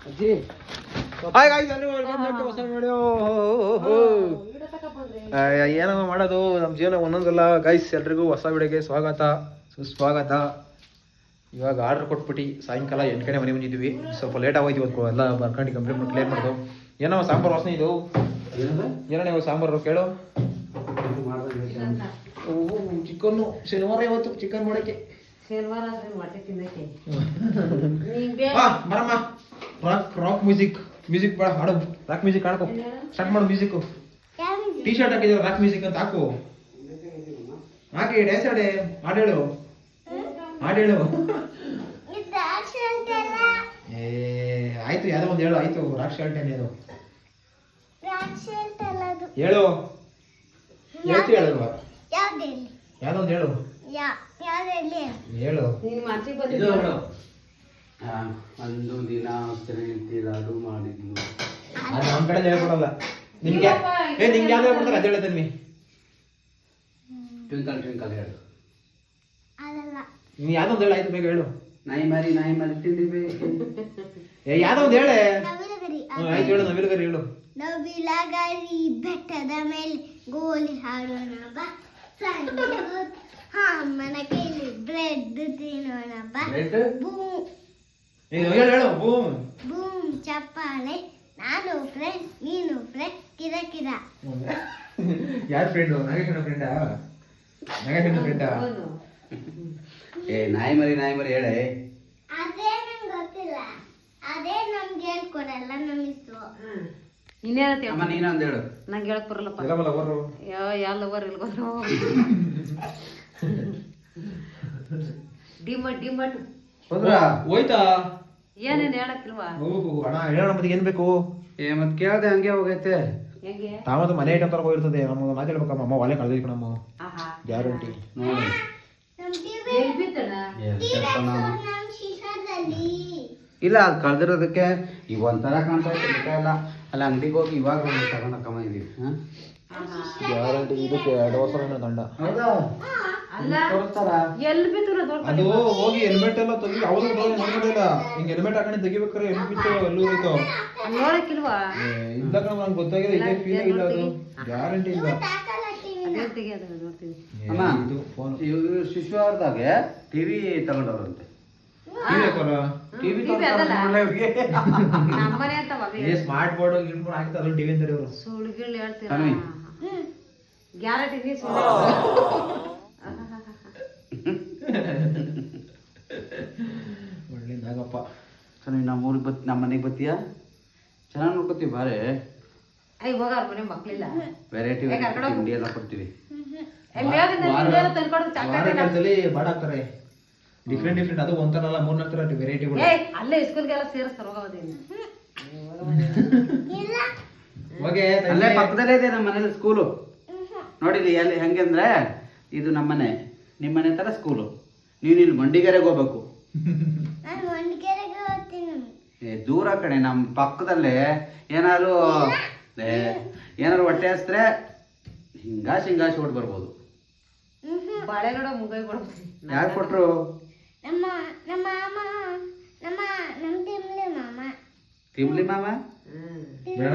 Hi guys ಎಲ್ಲರೂ welcome back to ಹೊಸ video. ಏನೋ ಮಾಡೋದು ನಮ್ಮ ಜೀವನ ಒಂದೊಂದಲ್ಲ ಗೈಸ್. ಎಲ್ರಿಗೂ ಹೊಸ ವಿಡಿಯೋಗೆ ಸ್ವಾಗತ ಸುಸ್ವಾಗತ. ಇವಾಗ ಆರ್ಡರ್ ಕೊಟ್ಬಿಟ್ಟು ಸಾಯಂಕಾಲ 8 ಗಂಟೆ ಮನೆ ಬಂದಿದ್ವಿ. ಸ್ವಲ್ಪ ಲೇಟ್ ಆಗೋಯ್ತು ಇವತ್ತು ಎಲ್ಲ ಬರ್ಕೊಂಡು ಕಂಪ್ಲೀಟ್ ಕ್ಲಿಯರ್ ಮಾಡೋದು. ಏನೋ ಸಾಂಬಾರು ವಾಸನೆ ಇದು. ಏನೋ ನೀವು ಸಾಂಬಾರು ಕೇಳು. ಚಿಕನ್ನು ಶನಿವಾರ ಇವತ್ತು ಚಿಕನ್ ಮಾಡೋಕ್ಕೆ. ಬರಮ್ಮ ರಾಕ್ ಮ್ಯೂಸಿಕ್ ಬೇಡ ಹಾಡು. ರಾಕ್ ಮ್ಯೂಸಿಕ್ ಹಾಡ್ಕೊ ಸ್ಟಾರ್ಟ್ ಮಾಡು. ಮ್ಯೂಸಿಕ್ ಟೀ ಶರ್ಟ್ ಹಾಕಿದ್ರೆ ರಾಕ್ ಮ್ಯೂಸಿಕ್ ಅಂತ ಹಾಕು. ಹಾಕಿ ಡ್ಯಾನ್ಸ್ ಹಾಡೇಳು. ಆಯ್ತು ಯಾವ್ದೋ ಒಂದು ಹೇಳು. ಆಯ್ತು ರಾಕ್ ಶರ್ಟ್ ಏನೇನು ಹೇಳು. ಹೇಳ್ತಿ ಹೇಳಲ್ವಾ? ಯಾವ್ದೋ ಒಂದು ಹೇಳು. ಹೇಳು. ಒಂದು ದಿನ ತಿರಾಡು ಮಾಡಿದ್ನು. ಅದು ನಮ್ಮ ಕಡೆ ಹೇಳ್ಕೊಡಲ್ಲ. ನಿಮ್ಗೆ ನಿಮ್ಗೆ ಯಾವ್ದು ಹೇಳ್ಕೊಡ್ತಾರೆ ಅದು ಹೇಳ್ತೀನಿ. ಟ್ವಿಂಕಲ್ ಟ್ವಿಂಕಲ್ ಹೇಳು. ನೀನು ಯಾವ್ದೋ ಒಂದು ಹೇಳು. ಆಯ್ತು ಬೇಗ ಹೇಳು. ನಾಯಿ ಮರಿ ತಿಂದಿವೆ. ಯಾವ್ದೋ ಒಂದು ಹೇಳೆ. ಆಯ್ತು ಹೇಳು. ನವಿಲುಗರಿ ಹೇಳು. ನವಿಲಗರಿ ಬೆಟ್ಟದ ಮೇಲೆ ಗೋಲಿ ಹಾಡೋಣ ಬಾ. ಅಮ್ಮನ ಕೈಲಿ ಬ್ರೆಡ್ ತಿನ್ನೋಣ ಬಾ. ಹೇಳು. ಬೂಮ್ ಬೂಮ್ ಚಪ್ಪಾಳೆ. ನಾನು ಫ್ರೆಂಡ್ ನೀನು ಫ್ರೆಂಡ್ ಕಿರ. ಯಾರು ಫ್ರೆಂಡು? ನಾಗೇಶನ ಫ್ರೆಂಡಾ? ನಾಯಿ ಮರಿ ಹೇಳೆ. ಅದೇ ನಂಗೆ ಗೊತ್ತಿಲ್ಲ. ಅದೇ ನಮ್ಗೆ ಹೇಳ್ಕೊಡಲ್ಲ ನಮ್ಮ ಇಸ್ರು. ಅಮ್ಮ ನೀನೊಂದು ಹೇಳು. ನಂಗೆ ಹೇಳಕ್ ಬರಲ್ಲಪ್ಪ. ಯಾವ ಲವರ್ ಇಲ್ಗೋದ್ರು ಡಿಮಟ್ ಹೋಯ್ತಾ? ಏನೇನು ಹೇಳಕ್ಕಿಲ್ವಾ? ಓಹೋ ಅಣ್ಣ ಹೇಳೋಣ. ಮತ್ತೆ ಏನ್ ಬೇಕು? ಮತ್ ಕೇಳ್ದೆ ಹಂಗೆ ಹೋಗೈತೆ. ಹೆಂಗೆ ತಾಮದು ಮನೆ ಐಟಮ್ ತರ ಹೋಗಿರ್ತದೆ. ನಮ್ಮ ಮಾತು ಹೇಳ್ಬೇಕಮ್ಮ. ಅಮ್ಮ ಒಲೆ ಕಳ್ದಿರ್ಕ ನಮ್ಮ ಗ್ಯಾರಂಟಿ. ನೋಡಿ ಎಲ್ಲಿ ಬಿತ್ತಣ್ಣ? ಇಲ್ಲ ಅದು ಕಳ್ದಿರೋದಕ್ಕೆ ಈಗ ಒಂಥರ ಕಾಣ್ತಾ ಇತ್ತು. ಇಲ್ಲ ಅಲ್ಲಿ ಅಂಗಡಿಗೆ ಹೋಗಿ ಇವಾಗ ತಗೊಂಡಕ್ಕಮ್ಮ ಇದೀವಿ. ಗ್ಯಾರಂಟಿ. ಇದಕ್ಕೆ 2 ವರ್ಷ ದಂಡ. ಹೌದಾ? ಅಲ್ಲ ತೋರಿಸ್ತಾರ? ಎಲ್ಲಿ ಬಿತ್ತು ಅದು ಹೋಗಿ ಹೆಲ್ಮೆಟ್ ಎಲ್ಲ ತೆಗಿ. ಅವ್ರು ನೋಡಿಲ್ಲ. ಹಿಂಗೆ ಹೆಲ್ಮೆಟ್ ಹಾಕೊಂಡು ತೆಗಿಬೇಕಾರೆ ಎಲ್ಲಿ ಬಿತ್ತು ಎಲ್ಲೂ ಹೋಯ್ತು. ನೋಡಕ್ಕಿಲ್ವಾ? ಇಲ್ಲ ಕಣ ನಂಗೆ ಗೊತ್ತಾಗಿದೆ. ಇದೇ ಫೀಲ್ ಆಗಿಲ್ಲ. ಅದು ಗ್ಯಾರಂಟಿ ಇಲ್ಲ. ನೋಡ್ತೀನಿ. ಅಮ್ಮ ಇದು ಫೋನ್ ಶಿಶು ಅವ್ರದಾಗೆ ಟಿವಿ ತಗೊಂಡವ್ರಂತೆ. ಟಿವಿ ನಮ್ಮನೆ ಅಂತವ ಸ್ಮಾರ್ಟ್ ಬೋರ್ಡ್ ಗಿಲ್ಬೋರ್ಡ್ ಹಾಕ್ತಾರೆ. ಅದು ಟಿವಿ ಅಂತಾರೆ ಇವರು. ಸುಳ್ಳುಗಳು ಹೇಳ್ತೀರ. ಅಮ್ಮಿ. ಗ್ಯಾರಂಟಿ ಒಳ್ಳೆದಾಗಪ್ಪ. ಸರಿ ನಮ್ಮ ಮನೆಗೆ ಬತ್ತೀಯಾ? ಚೆನ್ನಾಗಿ ನೋಡ್ಕೊತೀವಿ. ಬಾರೆ ಹೋಗಾರ ಮನೆ ಮಕ್ಳಿಲ್ಲ. ವೆರೈಟಿ ತಿಂಡಿ ಎಲ್ಲ ಕೊಡ್ತೀವಿ. ವಾರದಲ್ಲಿ ಬಾಡ ಹಾಕ್ತಾರೆ. ಡಿಫ್ರೆಂಟ್ ಅದು ಒಂಥರಲ್ಲ 3-4 ತರ ವೆರೈಟಿಗಳು. ಅಲ್ಲೇ ಸ್ಕೂಲ್ಗೆಲ್ಲ ಸೇರಿಸ್ತಾರೆ. ಹೋಗೋದೇನು ಅಲ್ಲೇ ಪಕ್ಕದಲ್ಲೇ ಇದೆ ನಮ್ಮ ಮನೇಲಿ ಸ್ಕೂಲು. ನೋಡಿರಿ ಎಲ್ಲಿ ಹೆಂಗಂದ್ರೆ ಇದು ನಮ್ಮನೆ, ನಿಮ್ಮ ಮನೆ ತರ ಸ್ಕೂಲು. ನೀನು ಇಲ್ಲಿ ಮಂಡಿಗೆರೆಗೆ ಹೋಗ್ಬೇಕು. ದೂರ ಕಣೆ. ನಮ್ಮ ಪಕ್ಕದಲ್ಲೇ ಏನಾದ್ರು ಹೊಟ್ಟೆ ಹಸಿದ್ರೆ ಹಿಂಗಾಸಿ ಹೊಟ್ಟು ಬರ್ಬೋದು. ಬಾಳೆಗಡ ಮುಂಗೈ ಕೊಡ್ತೀನಿ. ಯಾರು ಕೊಟ್ರು? ತಿಮ್ಲಿ ಮಾಮ. ಬೇಡ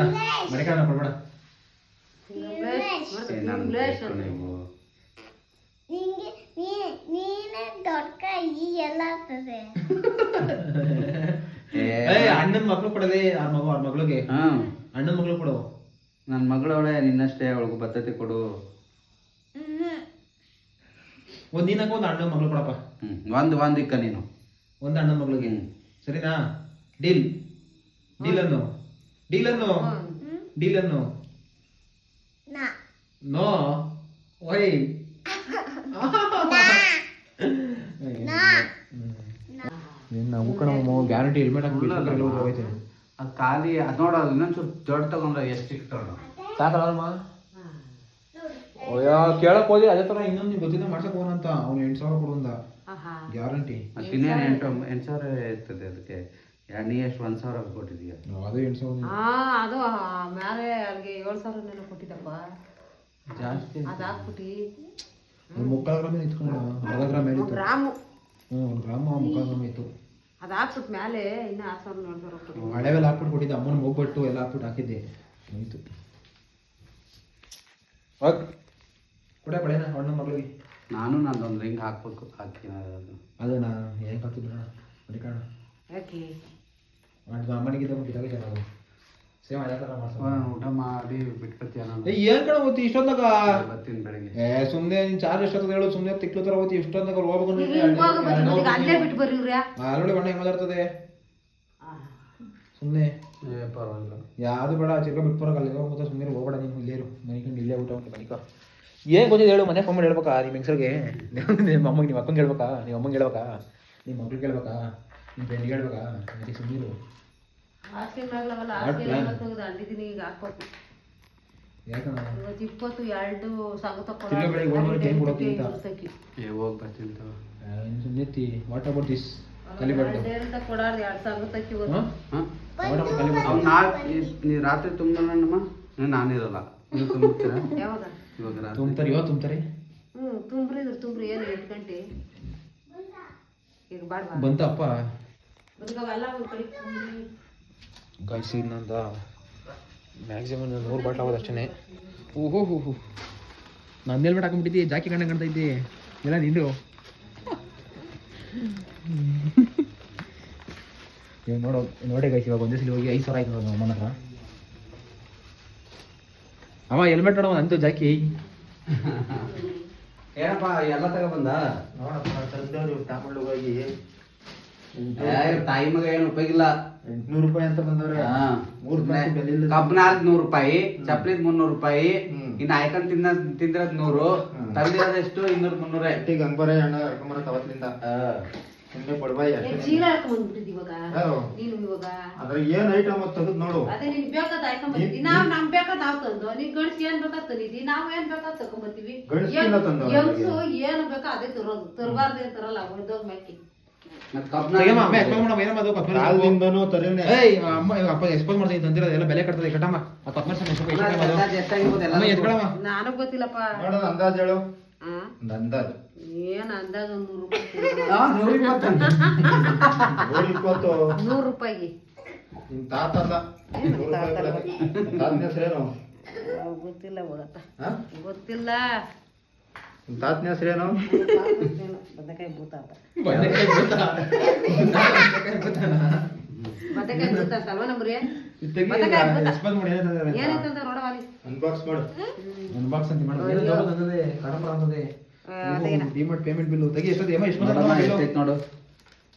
ಮಡಿಕಾಲ ಕೊಡ್ಬೇಡ. ಅಣ್ಣನ ಮಕ್ಳು ಕೊಡದೆ. ಅವ್ರ ಮಗಳಿಗೆ ಅಣ್ಣನ ಮಕ್ಳು ಕೊಡು. ನನ್ನ ಮಗಳವಳೆ ನಿನ್ನಷ್ಟೇ. ಅವಳಿಗೂ ಬದ್ಧತೆ ಕೊಡು. ಒಂದ್ ನೀನಾಗ ಒಂದು ಅಣ್ಣನ ಮಕ್ಳು ಕೊಡಪ್ಪ. ಒಂದಿಕ್ಕ ನೀನು ಒಂದು ಅಣ್ಣನ ಮಗಳಿಗೆ. ಸರಿನಾ? ಡೀಲ್ ಅನ್ನು ನೋ ಓಯ್. ಗ್ಯಾರಂಟಿ ಹೆಲ್ಮೆಟ್ ಹಾಕಿ ಅದು ಖಾಲಿ. ಅದು ನೋಡೋದು ಇನ್ನೊಂಚೂರು ದೊಡ್ಡ ತಗೊಂಡ್ರೆ ಎಷ್ಟು ಇಟ್ಕೊಂಡು ಸಾಕಲ್ಲಮ್ಮ. ಕೇಳಕ್ ಹೋದಿ ಅದೇ ತರ ಇನ್ನೊಂದು ನಿಮ್ಗೆ ಗೊತ್ತಿದ್ದ ಮಾಡ್ಸಕ್ ಹೋಗಂತ. ಅವ್ನು 8,000 ಕೊಡುವಂದ ಗ್ಯಾರಂಟಿ. ಇನ್ನೇನು 8,000 ಇರ್ತದೆ ಅದಕ್ಕೆ. ನೀ ಎಷ್ಟು 1,000 ಕೊಟ್ಟಿದೀಯ? ಅದು 8,000. ಅದು ಮೇಲೆ ಅಲ್ಲಿಗೆ 7,000 ಕೊಟ್ಟಿದ್ದಪ್ಪ. ಜಾಸ್ತಿ ಅದು ಹಾಕ್ಬಿಟ್ಟು 3 ಗ್ರಾಮ್ ಇತ್ಕೊಂಡು. 1 ಗ್ರಾಮ್ ಮೇಲೆ ಇತ್ತು. ಗ್ರಾಮು. 1 ಗ್ರಾಮ್ 3 ಗ್ರಾಮ್ ಇತ್ತು. ಅದು ಹಾಕ್ಬಿಟ್ಟು ಮೇಲೆ ಇನ್ನು 6,000 ನೋಡ್ತಾರೆ ಹಳೆವೆಲ್ಲ ಹಾಕ್ಬಿಟ್ಟು ಕೊಟ್ಟಿದ್ದೆ ಅಮ್ಮನ ಹೋಗ್ಬಿಟ್ಟು ಎಲ್ಲ ಹಾಕ್ಬಿಟ್ಟು ಹಾಕಿದ್ದೆ ಆಯಿತು ಓಕೆ ಕೂಡ ಬಳೆನ ಅಣ್ಣ ಮಗಳಿಗೆ ನಾನು ನಂದೊಂದು ರಿಂಗ್ ಹಾಕ್ಬೇಕು ಹಾಕ್ತೀನಿ ಅದು ನಾನು ಹೆಂಗೆ ಹಾಕ್ತಿದ್ದ ಮಡಿಕಾಣ ಯಾಕೆ ಅಮ್ಮನಿಗಿದ್ದ ಬಿಟ್ಟಾಗ ಚೆನ್ನಾಗು ಸೇಮ್ ಅದೇ ಥರ ಮಾಡ್ತಾರೆ ಊಟ ಮಾಡಿ ಬಿಟ್ಕೊತೀಯ ನಾನು ಏನ್ ಕಣ ಓದ್ತಿ ಇಷ್ಟೊಂದಾಗ ಬರ್ತೀನಿ ಬೆಳಗ್ಗೆ ಸುಮ್ಮನೆ ನೀನು ಚಾರ್ಜ್ ಎಷ್ಟೊತ್ತದ ಹೇಳು ಸುಮ್ಮನೆ ತಿಕ್ಲು ಥರ ಓದ್ತಿ ಇಷ್ಟೊಂದಾಗ ಹೋಗ್ಬೇಕು ಈಗ ಅಲ್ಲೇ ಬಿಟ್ಟು ಬರ್ರಿ ಅಲ್ಲೊಳ್ಳೆ ಬಣ್ಣ ಹೆಂಗೆ ಮಾತಾಡ್ತದೆ ಸುಮ್ಮನೆ ಪರವಾಗಿಲ್ಲ ಯಾವುದು ಬೇಡ ಚಿಕ್ಕ ಬಿಟ್ಟು ಬರೋಕೆ ಅಲ್ಲಿ ಹೋಗ್ಬೋದು ಸುಮ್ಮನೆ ಹೋಗ್ಬೇಡ ನೀನು ಇಲ್ಲೇರು ಮನಿಕೊಂಡು ಇಲ್ಲೇ ಊಟ ಉಂಟು ಮನಿಕ ಏನು ಗೊತ್ತಿದೆ ಹೇಳು ಮನೆ ಫೋನ್ ಮಾಡಿ ಹೇಳ್ಬೇಕಾ ನಿಮ್ಮ ಹೆಂಗಸರಿಗೆ ನಿಮ್ಮ ಅಮ್ಮಗೆ ನಿಮ್ಮ ಅಕ್ಕಂಗೆ ಹೇಳ್ಬೇಕಾ ನಿಮ್ಮ ಅಮ್ಮಂಗೆ ಹೇಳ್ಬೇಕಾ ನಿಮ್ಮ ಮಕ್ಳಿಗೆ ಹೇಳ್ಬೇಕಾ ನಿಮ್ಮ ಫ್ರೆಂಡ್ಗೆ ಹೇಳ್ಬೇಕಾ ಮತ್ತೆ ಸುಮ್ಮನೆ ಆಸ್ತಿ ಮಾಡ್ಲವಲ್ಲ ಆಸ್ತಿ ಅಂಡಿದ್ದೀನಿ ಈಗ ಹಾಕ್ಬೇಕು ಯಾಕಣ್ಣ ಇವತ್ತು 22 ಸಂಘ ತಿರ್ಗಾ ಬೆಳಿಗ್ಗೆ ಹೋಗ್ಬರೋಕೆ ಏನು ಕೊಡೋಕೆ ಅಂತ ಹೋಗಿ ಬರ್ತೀನಿ ಸುಮ್ಮನೆ ವಾಟ್ ಅಬೌಟ್ ದಿಸ್ ಕಲಿಬಾರ್ದು ಕೊಡಾರ್ದು 2 ಸಂಘ ತಕ್ಕಿ ನೀ ರಾತ್ರಿ ತುಂಬಮ್ಮ ನಾನಿರಲ್ಲ ನೀವು ತುಂಬ್ತೀರಾ ಯಾವಾಗ ಇವಾಗ ತುಂಬ್ತಾರೆ ಇವತ್ತು ತುಂಬ್ತಾರೆ ತುಂಬ್ರಿ ಏನು 8 ಗಂಟೆ ಈಗ ಬಾಡ್ ಬಂತ ಅಪ್ಪ ಅವೆಲ್ಲ ಒಂದು ಕಡೆ ಗಾಯ್ಸಿ ಇನ್ನೊಂದು ಮ್ಯಾಕ್ಸಿಮಮ್ 100 ಬಾಟ್ಲ್ ಆಗೋದು ಅಷ್ಟೇ ಓಹೋ ಹೋ ಹೋ ನಾನು ಮೇಲ್ಬಿಟ್ಟು ಹಾಕೊಂಡ್ಬಿಟ್ಟಿದ್ದೆ ಜಾಕಿ ಕಂಡ ಕಾಣ್ತಾ ಇದ್ದೆ ಎಲ್ಲ ನಿಂದು ಇವಾಗ ನೋಡಿ ಗೈಸ್ ಇವಾಗ ಒಂದೇ ಸಲ ಹೋಗಿ 5,000 ಆಯ್ತು ನೋಡೋದು ಅಮ್ಮನ ಹತ್ರ ಅಮ್ಮ ಹೆಲ್ಮೆಟ್ ನೋಡವ ಅಂತೂ ಜಾಕಿ ಏನಪ್ಪ ಎಲ್ಲ ತಗೊಬಂದ ನೋಡಪ್ಪ ತಂದವ್ರು ತಗೊಂಡು ಹೋಗಿ ಟೈಮ್ಗೆ ಏನು ಉಪಯೋಗಿಲ್ಲ 800 ರೂಪಾಯಿ ಅಂತ ಬಂದವ್ರೆ ಕಬ್ನಾರ್ದ್ 100 ರೂಪಾಯಿ ಚಪ್ಲಿದ್ 300 ರೂಪಾಯಿ ಇನ್ನು ಆಯ್ಕೊಂಡ್ ತಿಂದ್ರದ್ 100 ತಂದಿರೋದು ಎಷ್ಟು 200-300 ಈಗ ಹಂಗ್ ಅಣ್ಣ ಕರ್ಕೊಂಬರತ್ ಅವತ್ತಿಂದ ಸುಮ್ಮನೆ ಕೊಡ್ಬಾಯಿ ಚೀಲ ಹಾಕೊಂಡ್ಬಿಟ್ಟಿದ್ ಇವಾಗ ನೀನು ಇವಾಗ ಅದ್ರ ಏನ್ ಐಟಮ್ ಅದು ತೆಗೆದು ನೋಡು ಅದೇ ನಿನ್ ಬೇಕಾದ ಹಾಕೊಂಡ್ಬರ್ತೀವಿ ನಾವು ನಮ್ ಬೇಕಾದ ನಾವ್ ತಂದು ನೀನ್ ಗಂಡ್ಸ್ ಏನ್ ಬೇಕಾದ್ ತಂದಿದ್ದಿ ನಾವ್ ಏನ್ ಬೇಕಾದ್ ತಕೊಂಡ್ಬರ್ತೀವಿ ಹೆಂಗ್ಸು ಏನ್ ಬೇಕೋ ಅದೇ ತರೋದು ತರಬಾರ್ದೇ ತರಲ್ಲ ಹೊಡೆದೋಗ್ ಮೆಕ್ಕಿ ಬೆಲೆ ಕಟ್ತದೆ ನಾನು ಗೊತ್ತಿಲ್ಲಪ್ಪ ಅಂದಾಜ್ ಹೇಳು ಅಂದಾಜು ಏನ್ ಅಂದಾಜ್ ಒಂದ್ 100 ರೂಪಾಯಿಗೆ ನಿಮ್ ತಾತ ಅಲ್ಲ ಗೊತ್ತಿಲ್ಲ ಹೋಗತ್ತ ಗೊತ್ತಿಲ್ಲ ನಿಮ್ ತಾತನ ಹೆಸರೇನು ಬದಕಾಯಿ ಭೂತ ಅಂತ ಬದನೆಕಾಯಿ ಭೂತ ಅಲ್ವಾ ನಮ್ರಿ ಏನೈತಂತ ನೋಡವ ಅನ್ಬಾಕ್ಸ್ ಮಾಡು ಅನ್ಬಾಕ್ಸ್ ಅಂತ ಮಾಡು ಏನು ಜೋರು ಬಂದದೆ ಕಡಂಬರ ಅಂತದೆ ಡಿಮಾರ್ಟ್ ಪೇಮೆಂಟ್ ಬಿಲ್ ತೆಗಿ ಎಷ್ಟೊತ್ತು ಎಮ್ಮ ಎಷ್ಟು ನೋಡು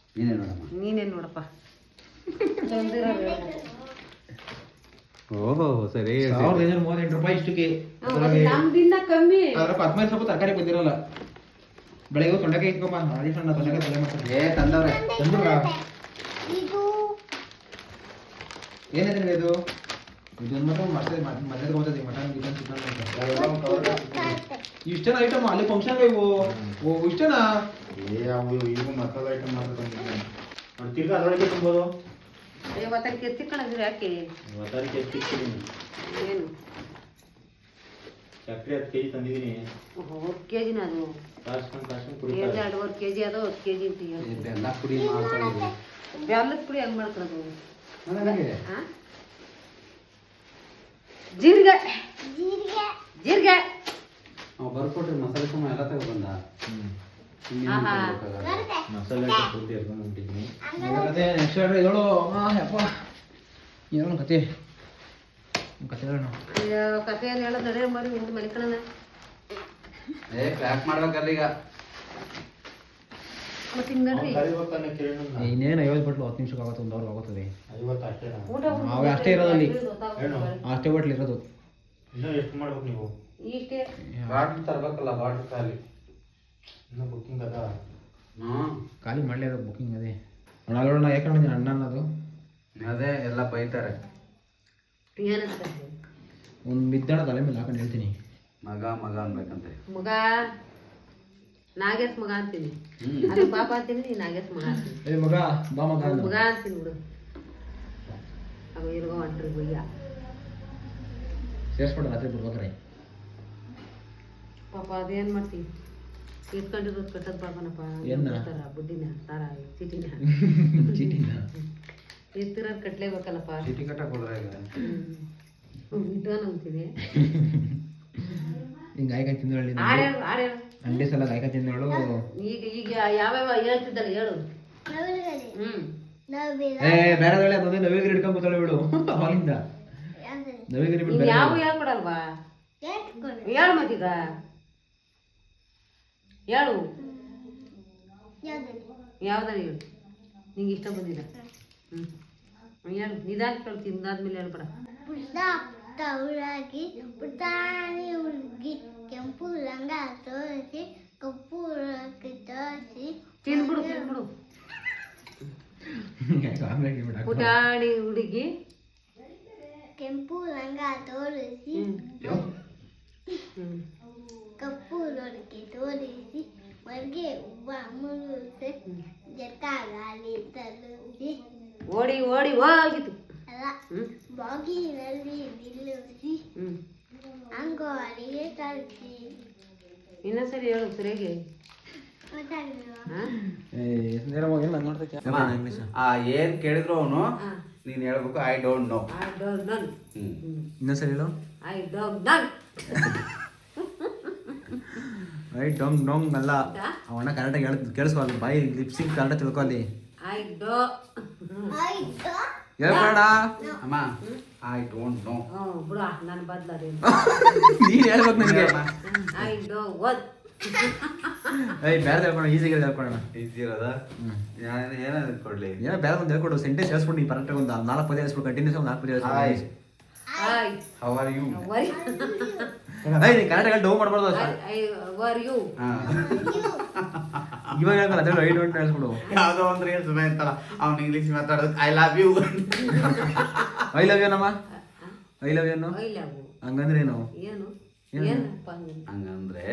ನೀನೇನ್ ನೋಡಪ್ಪ ಓಹೋ ಸರಿ 1,538 ರೂಪಾಯಿ ಇಷ್ಟಕ್ಕೆ ನಮ್ದಿಂದ ಕಮ್ಮಿ ಅದ್ರ 15 ಸ್ವಲ್ಪ ತರಕಾರಿ ಬಂದಿರಲ್ಲ ಬೆಳಗ್ಗೆ ತೊಂಡೆಕಾಯಿ ಇಟ್ಕೊಂಬ ಅದಿಷ್ಟು ತೊಂಡೆಕಾಯಿ ತಲೆ ಮಾಡ್ತಾರೆ ತಂದವ್ರೆ ತಂದ್ರ ಇದು ಏನಿದೆ ಇದು ಇದನ್ನ ಮಾತ್ರ ಮಧ್ಯಾಹ್ನ ಹೋಗ್ತದೆ ಮಟನ್ ಗಿಟನ್ ಚಿಕನ್ ಇಷ್ಟನ ಐಟಮ್ ಅಲ್ಲಿ ಫಂಕ್ಷನ್ ಇವು ಇಷ್ಟನಾ ಇವು ಮಸಾಲೆ ಐಟಮ್ ಮಾತ್ರ ತಂದಿದ್ದೀನಿ ನೋಡಿ ತಿರ್ಗಾ ಅದರೊಳಗೆ ತುಂಬೋದು ಇವತ್ತಕ್ಕೆ ಎತ್ತಿಕ್ಕಣಿದ್ರೆ ಯಾಕೆ ಇವತ್ತಕ್ಕೆ ಎತ್ತಿಕ್ಕಿದ್ದೀನಿ ಏನು ಸಕ್ಕರೆ 10 ಕೆಜಿ ತಂದಿದ್ದೀನಿ 10 ಕೆಜಿನ ಅದು ಕಾಸ್ಕೊಂಡು ಕುಡಿತಾರೆ 2.5 ಕೆಜಿ ಅದು 10 ಕೆಜಿ ಅಂತ ಬೆಲ್ಲ ಪುಡಿ ಮಾಡ್ಕೊಂಡಿದ್ದೀನಿ ಬೆಲ್ಲದ ಪುಡಿ ಹೆಂಗ್ ಮಾಡ್ಕೊಳ್ಳೋದು ನನಗೆ ಜೀರಿಗೆ ಜೀರಿಗೆ ಬರ್ಕೊಟ್ರಿ ಮಸಾಲೆ ಸಾಮಾನು ಎಲ್ಲ ತಗೊಬಂದ ಮಸಾಲೆ ಪೂರ್ತಿ ಎರ್ಕೊಂಡು ಹೊಂಟಿದ್ದೀನಿ ಕತೆ ನೆಕ್ಸ್ಟ್ ಹೇಳು ಯಪ್ಪ ಏನೋ ಕತೆ ಕತೆ ಹೇಳೋಣ ಕಥೆಯನ್ನು ಹೇಳೋದು ನಡೆ ಮಾಡಿ ಒಂದು ಮಲಿಕಣ ಪ್ಯಾಕ್ ಮಾಡ್ಬೇಕಲ್ಲ ಈಗ ಮತ್ತೆ ಹಿಂಗನ್ರಿ ಇನ್ನೇನು 50 ಬಟ್ಲು 10 ನಿಮಿಷಕ್ಕೆ ಆಗುತ್ತೆ 1 ಅವರ್ ಆಗುತ್ತದೆ ಊಟ ನಾವೇ ಅಷ್ಟೇ ಇರೋದಲ್ಲಿ ಅಷ್ಟೇ ಬಟ್ಲು ಇರೋದು ಇನ್ನೂ ಎಷ್ಟು ಮಾಡ್ಬೇಕು ನೀವು ಇಷ್ಟೇ ಬಾಟ್ಲ್ ತರ್ಬೇಕಲ್ಲ ಬಾಟ್ಲ್ ಖಾಲಿ ಇನ್ನೂ ಬುಕ್ಕಿಂಗ್ ಅದ ಖಾಲಿ ಮಾಡಲಿ ಅದು ಬುಕ್ಕಿಂಗ್ ಅದೇ ಅಣ್ಣ ಯಾಕಂದ್ರೆ ಅಣ್ಣ ಅನ್ನೋದು ಅದೇ ಎಲ್ಲ ಬೈತಾರೆ ಏನಂತ ಒಂದು ಬಿದ್ದಣ ತಲೆ ಮೇಲೆ ಹಾಕೊಂಡು ಹೇಳ್ತೀನಿ ಮಗ ಮಗ ಅನ್ಬೇಕಂತೆ ಮಗ ನಾಗೇಶ್ ಮಗ ಅಂತೀನಿ ಅದು ಪಾಪ ಅಂತೀನಿ ನೀ ನಾಗೇಶ್ ಮಗ ಅಂತೀನಿ ಏ ಮಗ ಬಾ ಮಗ ಮಗ ಅಂತೀನಿ ಬಿಡು ಅವ ಇರುಗೋ ಹೊಂಟ್ರಿ ಬಯ್ಯ ಸೇರಿಸ್ಬಿಟ್ಟು ರಾತ್ರಿ ಬಿಡ್ಬೇಕಾರೆ ಪಾಪ ಅದೇನ್ ಮಾಡ್ತೀವಿ ಇಟ್ಕೊಂಡಿರೋದು ಕಟ್ಟದ್ ಬಾಬನಪ್ಪ ಏನ್ನ? ಬುಡ್ಡಿನ ತಾರ ಚೀಟಿನ ಚೀಟಿನ ಎತ್ತಿರೋದು ಕಟ್ಲೇಬೇಕಲ್ಲಪ್ಪ. ಚೀಟಿ ಕಟ್ಟಕ್ ಹೋದ್ರ ಈಗ ಇಟ್ಕೊಂಡು ಅಂತೀನಿ. ಹಿಂಗೆ ಗಾಯಕ ತಿಂದಳು ಆಡೇಳು ಆಡೇಳು ಅಂಗಡಿ ಸಲ ಗಾಯಕ ತಿಂದಳು. ಈಗ ಈಗ ಯಾವ್ಯಾವ ಹೇಳ್ತಿದ್ದಲ್ಲ ಹೇಳು. ನವಿಲುಗರಿ ಹ್ಮ್ ನವಿಲ ಬೇರೆ ಅದೊಂದೇ ನವಿಲುಗಿರಿ ಹಿಡ್ಕೊಂಡ್ ಕೂತಾಳೆ ಬಿಡು ಅವಾಗಿಂದ. ಯಾವ್ದು ನವಿಲುಗಿರಿ ಬಿಟ್ಟು ನೀನ್ ಬೇರೆ ಯಾವ ಯಾವ್ದು? ಹೇಳ್ಕೊಡಲ್ವಾ? ಕೇಳ್ಕೊಂಡು ಹೇಳು ಮತ್ತೀಗ ಹೇಳು ಯಾವ್ದು ಯಾವ್ದಾರ ಹೇಳು ನಿಂಗೆ ಇಷ್ಟ ಬಂದಿಲ್ಲ. ಹೇಳು ನಿಧಾನ ಕೇಳು ತಿಂದಾದ್ಮೇಲೆ ಹೇಳ್ಬೇಡ. ಪುಟ್ಟ ಪುಟ್ಟ ಹುಡುಗಿ ಪುಟಾಣಿ ಹುಡುಗಿ ಕೆಂಪು ಲಂಗ ತೋರಿಸಿ ಕಪ್ಪು ರೊಟ್ಟಿ ತೋರಿಸಿ ತಿಂದ್ಬಿಡು ಆಮ್ಲೆಟ್ ಬಿಡು. ಪುಟಾಣಿ ಹುಡುಗಿ ಕೆಂಪು ಲಂಗ ತೋರಿಸಿ ಹ್ಮ್ ಕಪ್ಪು ರೊಟ್ಟಿ ತೋರಿಸಿ ಹೊರಗೆ ಹೂವ ಮುಳುಸಿ ಜೊತ್ತಾಗಲಿ ತಲುಪಿಸಿ ಓಡಿ ಓಡಿ ಹೋಗಿತ್ತು. ಅಲ್ಲ ಹ್ಮ್ ಬಾಗಿಲಲ್ಲಿ ನಿಲ್ಲಿಸಿ ಹ್ಮ್ ಅಂಗೋರಿಗೆ ತಲುಪಿಸಿ ಇನ್ನೊಂದ್ಸರಿ ಹೇಳು ಸರಿಯಾಗಿ. ಗೊತ್ತಾಗಲಿಲ್ವಾ? ಹಾ? ಏನ್ ಕೇಳಿದ್ರು ಅವನು ಹಾ. ನೀನ್ ಹೇಳ್ಬೇಕು I don't know. I don't know. ಇನ್ನೊಂದ್ಸರಿ ಹೇಳು. I don't know. ರೈಟ್ ಡೊಂಗ್ ಡೊಂಗ್ ಅಲ್ಲ ಹೌದಾ? ಅವಣ್ಣ ಕರೆಕ್ಟಾಗಿ ಕೇಳಿಸ್ಕೊಳ್ಳಿ ಬಾಯಿ ಲಿಪ್ಸಿಂಗ್ ಕರೆಕ್ಟಾಗಿ ತಿಳ್ಕೊ ಅಲ್ಲಿ. I don't. ಆಯ್ತಾ ಹೇಳ್ಬೇಡ ಅಮ್ಮ ಐ ಡೋಂಟ್ ನೋ. ಬಿಡ ನನ್ನ ಬದ್ಲಾರಿ. ನೀನ್ ಹೇಳ್ಬೇಕು ನನಗೆ. I don't want. ಏಯ್ ಬೇರೆ ಹೇಳ್ಕೊಣ ಈಸಿಗೆ ಹೇಳ್ಕೊಡೋಣ. ಈಸಿ ಇರೋದ ಏನಾದ್ರು ಕೊಡ್ಲಿ. ಏನೋ ಬೇರೆ ಒಂದು ಹೇಳ್ಕೊಡು ಸೆಂಟೆನ್ಸ್ ಹೇಳ್ಸ್ಬಿಟ್ಟು ನೀನು ಕರೆಕ್ಟಾಗಿ ಒಂದು 4 ಪದ ಹೇಳ್ಸ್ಬಿಟ್ಟು ಕಂಟಿನ್ಯೂಸ್ 4 ಪದ ಹೇಳ್ಸ್ಬಿಟ್ಟು. I how are you? worry. ಏಯ್ ನೀನು ಕರೆಕ್ಟಾಗಿ ಡೌ ಮಾಡ್ಬಾರ್ದು. I worry you. ಇವಾಗ ಹೇಳ್ಕಲ್ಲ ಅದೇ ಐ ಡೋಂಟ್ ಹೇಳ್ಸ್ಬಿಡು. ಯಾವ್ದೋ ಒಂದು ರೀಲ್ಸ್ ಅಂತಲ್ಲ ಅವ್ನು ಇಂಗ್ಲಿಷ್ ಮಾತಾಡೋದು I love you. I love you ನಮ್ಮ I love you I love you. ಹಂಗಂದ್ರೆ ಏನು? ಏನು ಏನು? ಏನಪ್ಪ ನೀನು? ಹಂಗಂದ್ರೆ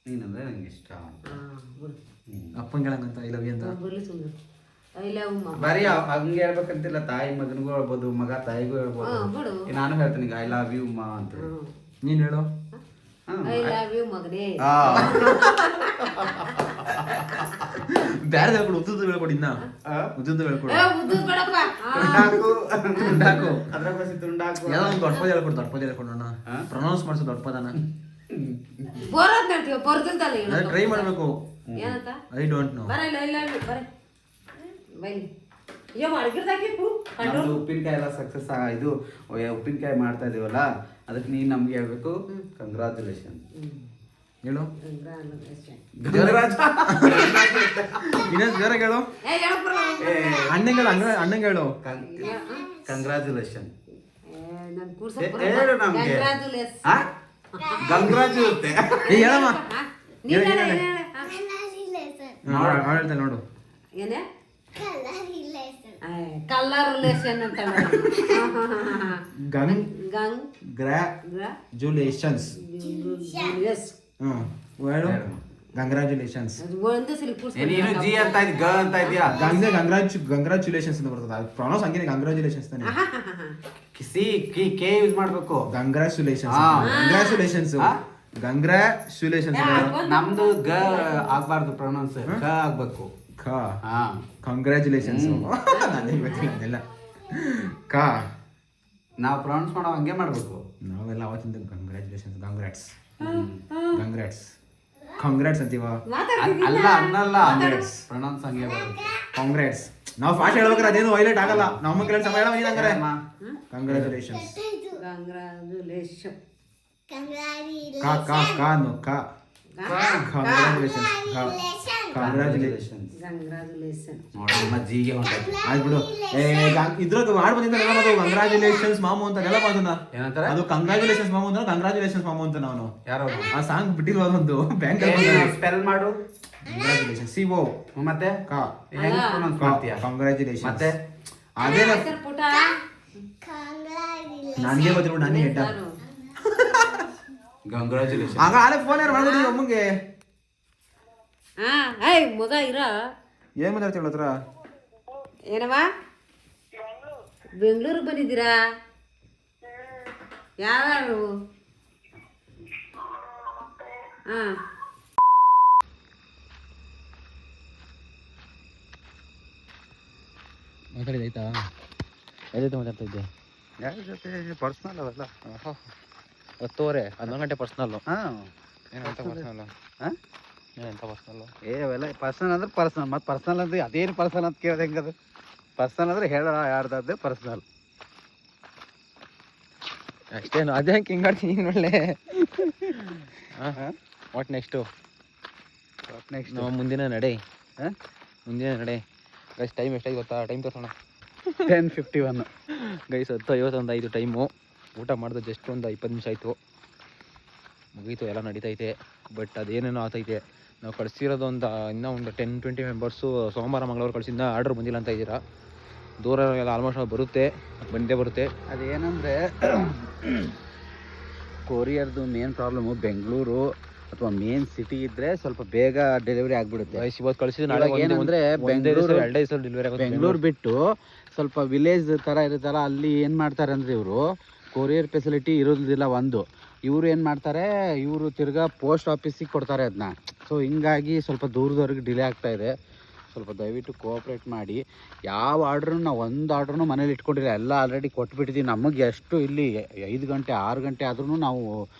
ನೀನಂದ್ರೆ ನಂಗೆ ಇಷ್ಟ. ಬಿಡು. ಅಪ್ಪಂಗೆ ಹೇಳಂಗಂತ ಐ ಲವ್ ಯು ಅಂತ. ಬರ್ಲಿ ಸುಮ್ಮನೆ. I love you, mama. ಬರೀ ಹಂಗೆ ಹೇಳ್ಬೇಕಂತಿಲ್ಲ, ತಾಯಿ ಮಗನಿಗೂ ಹೇಳ್ಬೋದು, ಮಗ ತಾಯಿಗೂ ಹೇಳ್ಬೋದು. ಬಿಡು. ನಾನು ಹೇಳ್ತೀನಿ ಐ ಲವ್ ಯು ಮಾ ಅಂತ. ನೀನು ಹೇಳು. I love you, ಮಗನೇ. ಬೇರೆ ಹೇಳ್ಕೊಡು ಉದ್ದುದ್ದು ಹೇಳ್ಕೊಡು ಇನ್ನ ಉದ್ದುದ್ದು ಹೇಳ್ಕೊಡು. ಉದ್ದುದ್ ಬೇಡಪ್ಪ. ತುಂಡಾಕು ಅದ್ರ ಬಸಿ ತುಂಡಾಕು. ಏನೋ ಒಂದು ದೊಡ್ಡ ಪದ ಹೇಳ್ಕೊಡು. ದೊಡ್ಡ ಪದ ಹೇಳ್ಕೊಡೋಣ. ಪ್ರೊನೌನ್ಸ್ ಮಾಡಿಸು ದೊಡ್ಡ ಪದನ. ಬರೋದ್ ನಡ್ತೀವ ಬರ್ತಿದ್ದಲ್ಲ ಅದೇ ಟ್ರೈ ಮಾಡಬೇಕು. ಏನಂತ ಐ ಡೋಂಟ್ ನೋ. ಬರ ಇಲ್ಲ ಬರ ಬೈಲಿ ಅಯ್ಯೋ ಅಡ್ಗಿರ್ದಾಕಿ ಬಿಡು ನಮ್ದು ಉಪ್ಪಿನಕಾಯಿ ಎಲ್ಲ ಸಕ್ಸಸ್ ಇದು ಉಪ್ಪಿನಕಾಯಿ ಮಾಡ್ತಾ ಇದೀವಲ್ಲ, ಅದಕ್ಕೆ ನೀನ್ ನಮ್ಗೆ ಹೇಳ್ಬೇಕು ಕಂಗ್ರಾಚುಲೇಷನ್ ಹೇಳು. ಗಂಗರಾಜ ಇನ್ನೊಂದು ಬೇರೆ ಹೇಳು. ಅಣ್ಣಂಗೆ ಹೇಳು. ಅಣ್ಣಂಗೆ ಹೇಳು. ಕಂಗ್ರಾಚುಲೇಷನ್ ನನ್ ಹೇಳು ನಮ್ಗೆ. ಗಂಗರಾಜು ಇರುತ್ತೆ. ಏ ಹೇಳಮ್ಮ. ಕಲರ್ ನೋಡು. ಏನೇ ಕಲರ್ ರಿಲೇಷನ್ ಕಲರ್ ರಿಲೇಷನ್ ಅಂತ ಗಂಗ್ ಕಂಗ್ರಾಚುಲೇಷನ್ಸ್. ಹೇಳು ಕಂಗ್ರಾಚುಲೇಷನ್ಸ್. ಒಂದೇ ಸಲ ನೀನು ಜಿ ಅಂತ ಇದ್ ಗ ಅಂತ ಇದೆಯಾ? ಕಂಗ್ರಾಚುಲೇಷನ್ಸ್ ಅಂತ ಬರ್ತದ. ಪ್ರೊನೌನ್ಸ್ ಹಂಗೇನೆ ಕಂಗ್ರಾಚುಲೇಷನ್ಸ್ ತಾನೆ. ಸಿ ಕಿ ಕೆ ಯೂಸ್ ಮಾಡ್ಬೇಕು. ಕಂಗ್ರಾಚುಲೇಷನ್ಸ್. ಹಾ. ಕಂಗ್ರಾಚುಲೇಷನ್ಸ್. ಕಂಗ್ರಾಚುಲೇಷನ್ಸ್. ನಮ್ದು ಗ ಆಗ್ಬಾರ್ದು, ಪ್ರೊನೌನ್ಸ್ ಕ ಆಗ್ಬೇಕು. ಹಾ ಕಂಗ್ರಾಚುಲೇಷನ್ಸ್. ನನಗೆ ಗೊತ್ತಿಲ್ಲ ಅದೆಲ್ಲ. ಕಾ ನಾವು ಪ್ರೊನೌನ್ಸ್ ಮಾಡೋ ಹಂಗೆ ಮಾಡ್ಬೇಕು. ನಾವೆಲ್ಲ ಅವತ್ತಿಂದ ಕಂಗ್ರಾಚುಲೇಷನ್ಸ್ ಕಂಗ್ರಾಟ್ಸ್ ಕಂಗ್ರಾಟ್ಸ್ ಕಂಗ್ರಾಟ್ಸ್ ಅಂತೀವ. ಅಲ್ಲ ಅನ್ನಲ್ಲ, ಪ್ರೊನೌನ್ಸ್ ಹಂಗೆ ಬರುತ್ತೆ. ಕಾಂಗ್ರಾಟ್ಸ್. ನಾವು ಫಾಸ್ಟ್ ಹೇಳ್ಬೇಕಾದ್ರೆ ಅದೇನು ಹೈಲೈಟ್ ಆಗಲ್ಲ. ನಮ್ಮ ಕೆಲಸ ಹೇಳ ಏನಂದ್ರೆ ಕಂಗ್ರಾಚುಲೇಷನ್ಸ್. ಕಂಗ್ರಾಚುಲೇಷನ್ ಕಾ ಕಾ ಕಾನು ಕಾ ಕಂಗ್ರಾಚುಲೇಷನ್ಸ್. ಕಂಗ್ರಾಚುಲೇಷನ್ಸ್. ಕಂಗ್ರಾಚುಲೇಷನ್ ನೋಡಿ ನಮ್ಮ ಜಿಗೆ ಹೊಂಟೈತಿ. ಆಯ್ತು ಬಿಡು. ಇದ್ರಾಗ ಮಾಡಿ ಬಂದಿದ್ದ ಕಂಗ್ರಾಚುಲೇಷನ್ಸ್ ಮಾಮು ಅಂತ ಎಲ್ಲ ಬಂದ. ಏನಂತಾರೆ? ಅದು ಕಂಗ್ರಾಚುಲೇಷನ್ಸ್ ಮಾಮು ಅಂತ ಕಂಗ್ರಾಚುಲೇಷನ್ಸ್ ಮಾಮು ಅಂತ ನಾನು ಯಾರೋ ಆ ಸಾಂಗ್ ಬಿಟ್ಟಿಲ್ವ ಒಂದು ಬ್ಯಾಂಕ್ ಸ್ಪೆಲ್ ಮಾಡು. ಕಂಗ್ರಾಚುಲೇಷನ್ಸ್. ಸಿ ಓ ಮತ್ತೆ ಕಾ ಹೆಂಗ್ ಪ್ರೊನೌನ್ಸ್ ಮಾಡ್ತೀಯಾ? ಕಂಗ್ರಾಚುಲೇಷನ್ಸ್. ಮತ್ತೆ ಅದೇನ ಪುಟ ನನಗೆ ಗೊತ್ತಿಲ್ಲ. ನಾನೇ ಹೆಡ್ಡ ಕಂಗ್ರಾಚುಲೇಷನ್. ಆಗ ಆಲೆ ಫೋನ್ ಯಾರು ಮಾಡ್ಬಿಡಿ ಅಮ್ಮಂಗೆ. ಹಾ ಏಯ್ ಮಗ ಇರ ಏನ್ ಮಾತಾಡ್ತೀವಿ ಹತ್ರ? ಏನವ ಬೆಂಗಳೂರಿಗೆ ಬಂದಿದ್ದೀರಾ? ಯಾರು? ಹಾ ಮಾತಾಡಿದಾಯ್ತಾ ಯಾರ ಜೊತೆ ಮಾತಾಡ್ತಾ ಇದ್ದೆ? ಯಾರ ಜೊತೆ ಪರ್ಸ್ನಲ್ ಅವೆಲ್ಲ. 10:30 11 ಗಂಟೆ ಪರ್ಸ್ನಲ್ಲು. ಹಾಂ ಏನಂತ ಪರ್ಸ್ನಲ್ಲು? ಹಾಂ ಏನಂತ ಪರ್ಸ್ನಲ್ಲು? ಅವೆಲ್ಲ ಪರ್ಸನಲ್ ಅಂದ್ರೆ ಪರ್ಸನಲ್, ಮತ್ತು ಪರ್ಸನಲ್ ಅಂದ್ರೆ ಅದೇನು ಪರ್ಸನಲ್ ಅಂತ ಕೇಳಿದೆ ಹೆಂಗದು? ಪರ್ಸನಲ್ ಅಂದ್ರೆ ಹೇಳ ಯಾರ್ದಾದ್ರೆ ಪರ್ಸನಲ್ ಅಷ್ಟೇನು ಅದೇ ಹೆಂಗೆ ಹಿಂಗಾಡ್ತೀನಿ ನೀನು ಒಳ್ಳೆ. What next? ನೆಕ್ಸ್ಟ್ ನಮ್ಮ ಮುಂದಿನ ನಡೆ. ಹಾಂ ಮುಂದಿನ ನಡೆ ಗೈಸ್. ಟೈಮ್ ಎಷ್ಟಾಗಿ ಗೊತ್ತಾ? ಟೈಮ್ ತೋರಿಸೋಣ. 10:51 ಗೈಸ್ 10:55 ಟೈಮು. ಊಟ ಮಾಡಿದ್ರೆ ಜಸ್ಟ್ ಒಂದು 20 ನಿಮಿಷ ಆಯಿತು, ಮುಗೀತು, ಎಲ್ಲ ನಡೀತೈತೆ. ಬಟ್ ಅದೇನೇನೋ ಆಗ್ತೈತೆ. ನಾವು ಕಳಿಸಿರೋದು ಇನ್ನೂ ಒಂದು 10-20 ಮೆಂಬರ್ಸು ಸೋಮವಾರ ಮಂಗಳವಾರ ಕಳಿಸಿದ ಆರ್ಡ್ರ್ ಬಂದಿಲ್ಲ ಅಂತ ಇದ್ದೀರಾ. ದೂರ ಎಲ್ಲ ಆಲ್ಮೋಸ್ಟ್ ಬರುತ್ತೆ, ಬಂದೇ ಬರುತ್ತೆ. ಅದೇನಂದರೆ ಕೊರಿಯರ್ದು ಮೇನ್ ಪ್ರಾಬ್ಲಮ್ಮು ಬೆಂಗಳೂರು ಅಥವಾ ಮೇನ್ ಸಿಟಿ ಇದ್ದರೆ ಸ್ವಲ್ಪ ಬೇಗ ಡೆಲಿವರಿ ಆಗಿಬಿಡುತ್ತೆ. ಗೈಸ್ ಇವತ್ತು ಕಳಿಸಿದ್ರೆ ನಾಳೆ ಏನಂದರೆ ಬೆಂಗಳೂರು 2 ದಿವಸ ಡೆಲಿವರಿ ಆಗುತ್ತೆ. ಬೆಂಗಳೂರು ಬಿಟ್ಟು ಸ್ವಲ್ಪ ವಿಲೇಜ್ ಥರ ಇರುತ್ತಲ್ಲ, ಅಲ್ಲಿ ಏನು ಮಾಡ್ತಾರೆ ಅಂದರೆ ಇವರು ಕೊರಿಯರ್ ಫೆಸಿಲಿಟಿ ಇರೋದಿಲ್ಲ. ಇವರು ಏನು ಮಾಡ್ತಾರೆ, ಇವರು ತಿರ್ಗಾ ಪೋಸ್ಟ್ ಆಫೀಸಿಗೆ ಕೊಡ್ತಾರೆ ಅದನ್ನ. ಸೊ ಹಿಂಗಾಗಿ ಸ್ವಲ್ಪ ದೂರದವ್ರಿಗೆ ಡಿಲೇ ಆಗ್ತಾಯಿದೆ. ಸ್ವಲ್ಪ ದಯವಿಟ್ಟು ಕೋಆಪ್ರೇಟ್ ಮಾಡಿ. ಯಾವ ಆರ್ಡ್ರೂ ನಾವು ಒಂದು ಆರ್ಡ್ರೂ ಮನೇಲಿ ಇಟ್ಕೊಂಡಿಲ್ಲ, ಎಲ್ಲ ಆಲ್ರೆಡಿ ಕೊಟ್ಬಿಟ್ಟಿದ್ದೀವಿ. ನಮಗೆ ಎಷ್ಟು ಇಲ್ಲಿ 5 ಗಂಟೆ 6 ಗಂಟೆ ಆದ್ರೂ ನಾವು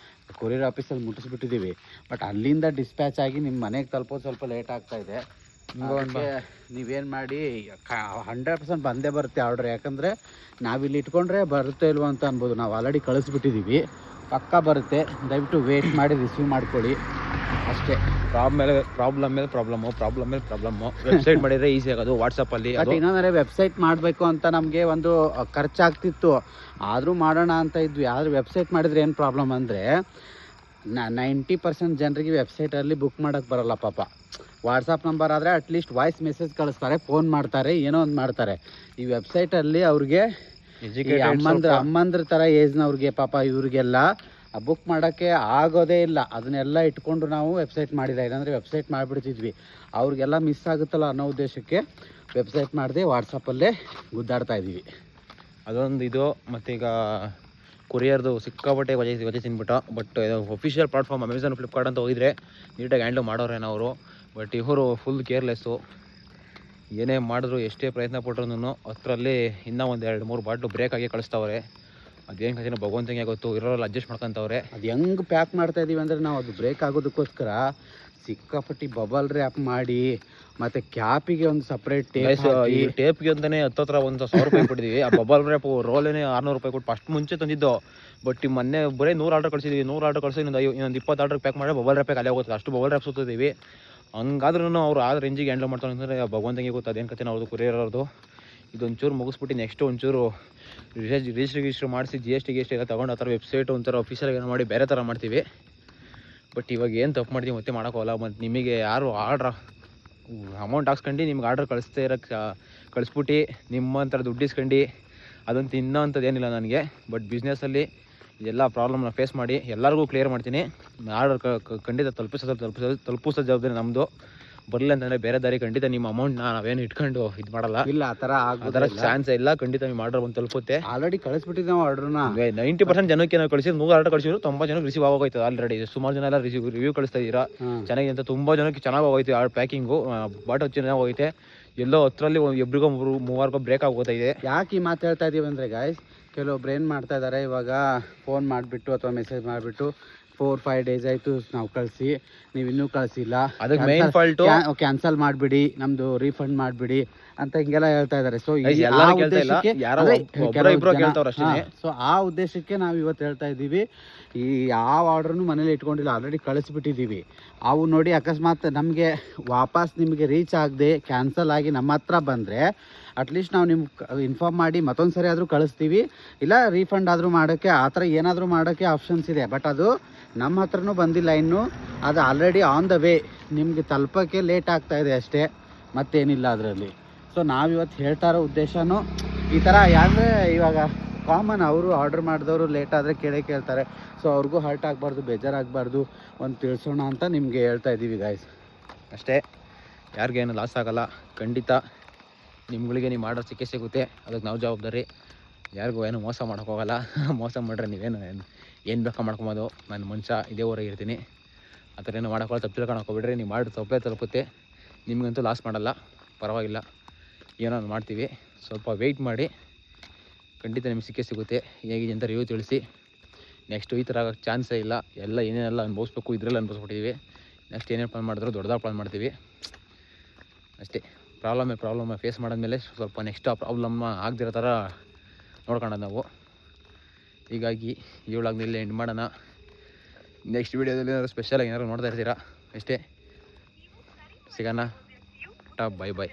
ಕೊರಿಯರ್ ಆಫೀಸಲ್ಲಿ ಮುಟ್ಟಿಸ್ಬಿಟ್ಟಿದ್ದೀವಿ. ಬಟ್ ಅಲ್ಲಿಂದ ಡಿಸ್ಪ್ಯಾಚ್ ಆಗಿ ನಿಮ್ಮ ಮನೆಗೆ ತಲುಪೋದು ಸ್ವಲ್ಪ ಲೇಟ್ ಆಗ್ತಾಯಿದೆ. ನೀವೇನು ಮಾಡಿ 100% ಬಂದೇ ಬರುತ್ತೆ ಆರ್ಡ್ರ್. ಯಾಕಂದರೆ ನಾವಿಲ್ಲಿ ಇಟ್ಕೊಂಡ್ರೆ ಬರುತ್ತೆ ಇಲ್ವೋ ಅಂತ ಅನ್ಬೋದು. ನಾವು ಆಲ್ರೆಡಿ ಕಳಿಸ್ಬಿಟ್ಟಿದ್ದೀವಿ, ಪಕ್ಕಾ ಬರುತ್ತೆ. ದಯವಿಟ್ಟು ವೇಟ್ ಮಾಡಿ ರಿಸೀವ್ ಮಾಡ್ಕೊಳ್ಳಿ ಅಷ್ಟೇ. ಪ್ರಾಬ್ಲಮ್ ಮೇಲೆ ಪ್ರಾಬ್ಲಮ್ಮು. ವೆಬ್ಸೈಟ್ ಮಾಡಿದರೆ ಈಸಿ ಆಗೋದು ವಾಟ್ಸಪ್ಪಲ್ಲಿ. ಬಟ್ ಇನ್ನೊಂದರೆ ವೆಬ್ಸೈಟ್ ಮಾಡಬೇಕು ಅಂತ ನಮಗೆ ಒಂದು ಖರ್ಚಾಗ್ತಿತ್ತು, ಆದರೂ ಮಾಡೋಣ ಅಂತ ಇದ್ವಿ. ಆದರೆ ವೆಬ್ಸೈಟ್ ಮಾಡಿದರೆ ಏನು ಪ್ರಾಬ್ಲಮ್ ಅಂದರೆ 90% ಜನರಿಗೆ ವೆಬ್ಸೈಟಲ್ಲಿ ಬುಕ್ ಮಾಡೋಕ್ಕೆ ಬರೋಲ್ಲ ಪಾಪ. ವಾಟ್ಸಪ್ ನಂಬರ್ ಆದರೆ ಅಟ್ಲೀಸ್ಟ್ ವಾಯ್ಸ್ ಮೆಸೇಜ್ ಕಳಿಸ್ತಾರೆ, ಫೋನ್ ಮಾಡ್ತಾರೆ, ಏನೋ ಒಂದು ಮಾಡ್ತಾರೆ. ಈ ವೆಬ್ಸೈಟಲ್ಲಿ ಅವ್ರಿಗೆ ಅಮ್ಮಂದ್ರ ಥರ ಏಜ್ನವ್ರಿಗೆ ಪಾಪ ಇವ್ರಿಗೆಲ್ಲ ಬುಕ್ ಮಾಡೋಕ್ಕೆ ಆಗೋದೇ ಇಲ್ಲ. ಅದನ್ನೆಲ್ಲ ಇಟ್ಕೊಂಡು ನಾವು ವೆಬ್ಸೈಟ್ ಮಾಡಿಲ್ಲ, ಇಲ್ಲಾಂದರೆ ವೆಬ್ಸೈಟ್ ಮಾಡಿಬಿಡ್ತಿದ್ವಿ. ಅವ್ರಿಗೆಲ್ಲ ಮಿಸ್ ಆಗುತ್ತಲ್ಲ ಅನ್ನೋ ಉದ್ದೇಶಕ್ಕೆ ವೆಬ್ಸೈಟ್ ಮಾಡದೆ ವಾಟ್ಸಪ್ಪಲ್ಲೇ ಗುದ್ದಾಡ್ತಾ ಇದ್ದೀವಿ. ಅದೊಂದು ಇದು. ಮತ್ತು ಈಗ ಕೊರಿಯರ್ದು ಸಿಕ್ಕಾಪಟ್ಟೆ ವಜೆ ತಿನ್ಬಿಟ್ಟು. But official platform Amazon, Flipkart ಅಂತ ಹೋಗಿದ್ರೆ ನೀಟಾಗಿ ಹ್ಯಾಂಡಲ್ ಮಾಡೋರೇನೋ ಅವರು. ಬಟ್ ಇವರು ಫುಲ್ ಕೇರ್ಲೆಸ್ಸು. ಏನೇ ಮಾಡಿದ್ರು, ಎಷ್ಟೇ ಪ್ರಯತ್ನ ಪಟ್ರು ಹತ್ತರಲ್ಲಿ ಇನ್ನೂ ಒಂದು 2-3 ಬಾಟ್ಲು ಬ್ರೇಕ್ ಆಗಿ ಕಳಿಸ್ತವ್ರೆ. ಅದೇನು ಕಥೆನೋ ಭಗವಂತನಿಗೆ ಗೊತ್ತು. ಇರೋಲ್ಲ ಅಡ್ಜಸ್ಟ್ ಮಾಡ್ಕೊತವ್ರೆ. ಅದು ಹೆಂಗೆ ಪ್ಯಾಕ್ ಮಾಡ್ತಾ ಇದ್ದೀವಿ ಅಂದರೆ, ನಾವು ಅದು ಬ್ರೇಕ್ ಆಗೋದಕ್ಕೋಸ್ಕರ ಸಿಕ್ಕಾಪಟ್ಟಿ ಬಬಲ್ ರ್ಯಾಪ್ ಮಾಡಿ, ಮತ್ತು ಕ್ಯಾಪಿಗೆ ಒಂದು ಸಪ್ರೇಟ್ ಈ ಟೇಪ್ಗೆ ಅಂತಲೇ 10 ಒಂದು 1000 ರೂಪಾಯಿ ಕೊಟ್ಟಿದ್ದೀವಿ. ಆ ಬಬಲ್ ರ್ಯಾಪ್ ರೋಲೇನೆ 600 ರೂಪಾಯಿ ಕೊಟ್ಟು ಫಸ್ಟ್ ಮುಂಚೆ ತಂದಿದ್ದು. ಬಟ್ ಮೊನ್ನೆ ಬರೀ 100 ಆರ್ಡರ್ ಕಳಿಸಿದ್ವಿ. 100 ಆರ್ಡರ್ ಕಳಿಸಿ ಇನ್ನೊಂದು 20 ಆರ್ಡರ್ ಪ್ಯಾಕ್ ಮಾಡಿ ಬಬಲ್ ರ್ಯಾಪೇ ಖಾಲಿ ಆಗುತ್ತೆ. ಅಷ್ಟು ಬಬಲ್ ರ್ಯಾಪ್ ಸುತ್ತಿದ್ದೀವಿ. ಹಂಗಾದ್ರೂ ಅವ್ರು ಆ ರೇಂಜಿಗೆ ಹ್ಯಾಂಡಲ್ ಮಾಡ್ತಾರೆ ಅಂದರೆ ಭಗವಂತನಿಗೆ ಗೊತ್ತು ಅದೇನು ಕತೆ. ಅವ್ರದ್ದು ಕೊರಿಯರ್ ಅವ್ರದ್ದು ಇದೊಂಚೂರು ಮುಗಿಸ್ಬಿಟ್ಟು ನೆಕ್ಸ್ಟ್ ಒಂಚೂರು ರಿಜಿಸ್ಟ್ರ್ ಮಾಡಿಸಿ GST ಎಲ್ಲ ತೊಗೊಂಡು ಆ ಥರ ವೆಬ್ಸೈಟ್ ಒಂಥರ ಅಫಿಷಿಯಲ್ ಏನೋ ಮಾಡಿ ಬೇರೆ ಥರ ಮಾಡ್ತೀವಿ. ಬಟ್ ಇವಾಗ ಏನು ತಪ್ಪು ಮಾಡ್ತೀವಿ ಮತ್ತೆ ಮಾಡೋಕ್ಕೋಲ್ಲ. ಮತ್ತು ನಿಮಗೆ ಯಾರು ಆರ್ಡ್ರ್ ಅಮೌಂಟ್ ಹಾಕ್ಸ್ಕೊಂಡು ನಿಮ್ಗೆ ಆರ್ಡ್ರ್ ಕಳಿಸ್ತಾ ಇರೋಕ್ಕೆ ಕಳಿಸ್ಬಿಟ್ಟು ನಿಮ್ಮಂಥರ ದುಡ್ಡು ಇಸ್ಕೊಂಡು ಅದಂತೂ ಇನ್ನೂ ಅಂಥದ್ದು ಏನಿಲ್ಲ ನನಗೆ. ಬಟ್ ಬಿಸ್ನೆಸ್ಸಲ್ಲಿ ಇದೆಲ್ಲ ಪ್ರಾಬ್ಲಮ್ನ ಫೇಸ್ ಮಾಡಿ ಎಲ್ಲರಿಗೂ ಕ್ಲಿಯರ್ ಮಾಡ್ತೀನಿ. ಆರ್ಡರ್ ಖಂಡಿತ ತಲುಪಿಸೋ ಜವಾಬ್ದಾರಿ ನಮ್ಮದು. ಬರಲಿಲ್ಲ ಅಂತಂದರೆ ಬೇರೆ ದಾರಿ ಖಂಡಿತ ನಿಮ್ಮ ಅಮೌಂಟ್ನ ನಾವೇನು ಇಟ್ಕೊಂಡು ಇದು ಮಾಡಲ್ಲ. ಇಲ್ಲ, ಆ ಥರ ಚಾನ್ಸ್ ಇಲ್ಲ. ಖಂಡಿತ ನಿಮ್ಮ ಆರ್ಡರ್ ಬಂದು ತಲುಪುತ್ತೆ. ಆಲ್ರೆಡಿ ಕಳಿಸ್ಬಿಟ್ಟಿದ್ದು ನಾವು ಆರ್ಡ್ರನ್ನ. 90% ಜನಕ್ಕೆ ನಾವು ಕಳಿಸಿದ್ರು 100 ಆರ್ಡರ್ ಕಳಿಸಿದ್ರು 90 ಜನಕ್ಕೆ ರಿಸೀವ್ ಆಗೋಯ್ತು ಆಲ್ರೆಡಿ. ಸುಮಾರು ಜನ ಎಲ್ಲ ರಿವ್ಯೂ ಕಳಿಸ್ತಾ ಇದ್ದೀರಾ ಚೆನ್ನಾಗಿದೆ ಅಂತ. ತುಂಬ ಜನಕ್ಕೆ ಚೆನ್ನಾಗಿ ಹೋಗೋಯ್ತು ಆ ಪ್ಯಾಕಿಂಗು. ಬಾಟಲ್ ಚೆನ್ನಾಗಿ ಹೋಗೈತೆ. ಎಲ್ಲೋ 10ರಲ್ಲಿ ಒಬ್ರಿಗೋ 3-4 ಬ್ರೇಕ್ ಆಗೋಗ್ತಾ ಇದೆ. ಯಾಕೆ ಈ ಮಾತು ಹೇಳ್ತಾ ಇದ್ದೀವಿ ಅಂದರೆ ಗಾಯ್ಸ್, ಕೆಲವೊಬ್ರು ಏನು ಮಾಡ್ತಾ ಇದ್ದಾರೆ, ಇವಾಗ ಫೋನ್ ಮಾಡಿಬಿಟ್ಟು ಅಥವಾ ಮೆಸೇಜ್ ಮಾಡಿಬಿಟ್ಟು 4-5 ಡೇಸ್ ಆಯಿತು ನಾವು ಕಳಿಸಿ, ನೀವು ಇನ್ನೂ ಕಳಿಸಿಲ್ಲ, ಅದಕ್ಕೆ ಮೇನ್ ಫಾಲ್ಟು ಕ್ಯಾನ್ಸಲ್ ಮಾಡಿಬಿಡಿ, ನಮ್ಮದು ರೀಫಂಡ್ ಮಾಡಿಬಿಡಿ ಅಂತ ಹಿಂಗೆಲ್ಲ ಹೇಳ್ತಾ ಇದ್ದಾರೆ. ಸೊ ಸೊ ಆ ಉದ್ದೇಶಕ್ಕೆ ನಾವು ಇವತ್ತು ಹೇಳ್ತಾ ಇದ್ದೀವಿ, ಈ ಯಾವ ಆರ್ಡ್ರನ್ನು ಮನೇಲಿ ಇಟ್ಕೊಂಡಿಲ್ಲ, ಆಲ್ರೆಡಿ ಕಳಿಸ್ಬಿಟ್ಟಿದ್ದೀವಿ. ಅವು ನೋಡಿ ಅಕಸ್ಮಾತ್ ನಮಗೆ ವಾಪಸ್ ನಿಮಗೆ ರೀಚ್ ಆಗದೆ ಕ್ಯಾನ್ಸಲ್ ಆಗಿ ನಮ್ಮ ಹತ್ರ ಬಂದರೆ ಅಟ್ಲೀಸ್ಟ್ ನಾವು ನಿಮ್ಗೆ ಇನ್ಫಾರ್ಮ್ ಮಾಡಿ ಮತ್ತೊಂದು ಸರಿ ಆದರೂ ಕಳಿಸ್ತೀವಿ, ಇಲ್ಲ ರೀಫಂಡ್ ಆದರೂ ಮಾಡೋಕ್ಕೆ ಆ ಥರ ಏನಾದರೂ ಮಾಡೋಕ್ಕೆ ಆಪ್ಷನ್ಸ್ ಇದೆ. ಬಟ್ ಅದು ನಮ್ಮ ಹತ್ರನೂ ಬಂದಿಲ್ಲ ಇನ್ನೂ. ಅದು ಆಲ್ರೆಡಿ ಆನ್ ದ ವೇ, ನಿಮಗೆ ತಲುಪೋಕ್ಕೆ ಲೇಟ್ ಆಗ್ತಾಯಿದೆ ಅಷ್ಟೇ, ಮತ್ತೇನಿಲ್ಲ ಅದರಲ್ಲಿ. ಸೊ ನಾವಿವತ್ತು ಹೇಳ್ತಾ ಇರೋ ಉದ್ದೇಶನೂ ಈ ಥರ. ಯಾಕಂದರೆ ಇವಾಗ ಕಾಮನ್, ಅವರು ಆರ್ಡ್ರ್ ಮಾಡಿದವರು ಲೇಟ್ ಆದರೆ ಕೇಳ್ತಾರೆ. ಸೊ ಅವ್ರಿಗೂ ಹರ್ಟ್ ಆಗಬಾರ್ದು, ಬೇಜಾರಾಗಬಾರ್ದು, ಒಂದು ತಿಳಿಸೋಣ ಅಂತ ನಿಮಗೆ ಹೇಳ್ತಾ ಇದ್ದೀವಿ ಗಾಯ್ಸ್ ಅಷ್ಟೇ. ಯಾರಿಗೇನು ಲಾಸ್ ಆಗೋಲ್ಲ. ಖಂಡಿತ ನಿಮ್ಗಳಿಗೆ ನೀವು ಆರ್ಡರ್ ಸಿಗುತ್ತೆ. ಅದಕ್ಕೆ ನಾವು ಜವಾಬ್ದಾರಿ. ಯಾರಿಗೂ ಏನು ಮೋಸ ಮಾಡೋಕ್ಕೋಗಲ್ಲ. ಮೋಸ ಮಾಡಿದ್ರೆ ನೀವೇನು ಏನು ಬೇಕಾ ಮಾಡ್ಕೊಬೋದು. ನಾನು ಮನುಷ್ಯ ಇದೇ ಊರಾಗ ಇರ್ತೀನಿ. ಆ ಥರ ಏನೋ ಮಾಡೋಕ್ಕೋಲ್ಲ. ತಪ್ಪು ತಿಳ್ಕೊಂಡು ಹೋಗ್ಬಿಡ್ರಿ. ನೀವು ಮಾಡಿ ತಪ್ಪೇ ತಲುಪುತ್ತೆ. ನಿಮಗಂತೂ ಲಾಸ್ ಮಾಡಲ್ಲ, ಪರವಾಗಿಲ್ಲ, ಏನೋ ಮಾಡ್ತೀವಿ. ಸ್ವಲ್ಪ ವೆಯ್ಟ್ ಮಾಡಿ, ಖಂಡಿತ ನಿಮ್ಗೆ ಸಿಕ್ಕೇ ಸಿಗುತ್ತೆ. ಹೇಗಿದೆ ಅಂತ ರಿವ್ಯೂ ತಿಳಿಸಿ. ನೆಕ್ಸ್ಟು ಈ ಥರ ಆಗೋಕ್ಕೆ ಚಾನ್ಸೇ ಇಲ್ಲ. ಎಲ್ಲ ಏನೇನೆಲ್ಲ ಅನುಭವಿಸ್ಬೇಕು ಇದರಲ್ಲಿ ಅನುಭವಿಸ್ಬಿಟ್ಟಿದ್ದೀವಿ. ನೆಕ್ಸ್ಟ್ ಏನೇನು ಪ್ಲಾನ್ ಮಾಡಿದ್ರು ದೊಡ್ಡದಾಗಿ ಪ್ಲಾನ್ ಮಾಡ್ತೀವಿ ಅಷ್ಟೇ. ಪ್ರಾಬ್ಲಮ್ ಫೇಸ್ ಮಾಡಿದ್ಮೇಲೆ ಸ್ವಲ್ಪ ನೆಕ್ಸ್ಟ್ ಆ ಪ್ರಾಬ್ಲಮ್ನ ಆಗದಿರೋ ಥರ ನೋಡ್ಕೊಳ್ಳೋದು ನಾವು. ಹೀಗಾಗಿ ಈ ವ್ಲಾಗ್ನಲ್ಲಿ ಎಂಡ್ ಮಾಡೋಣ. ನೆಕ್ಸ್ಟ್ ವೀಡಿಯೋದಲ್ಲಿ ಏನಾದ್ರು ಸ್ಪೆಷಲಾಗಿ ಏನಾದ್ರು ನೋಡ್ತಾ ಇರ್ತೀರಾ ಅಷ್ಟೇ. ಸಿಗೋಣ. ಬೈ ಬಾಯ್.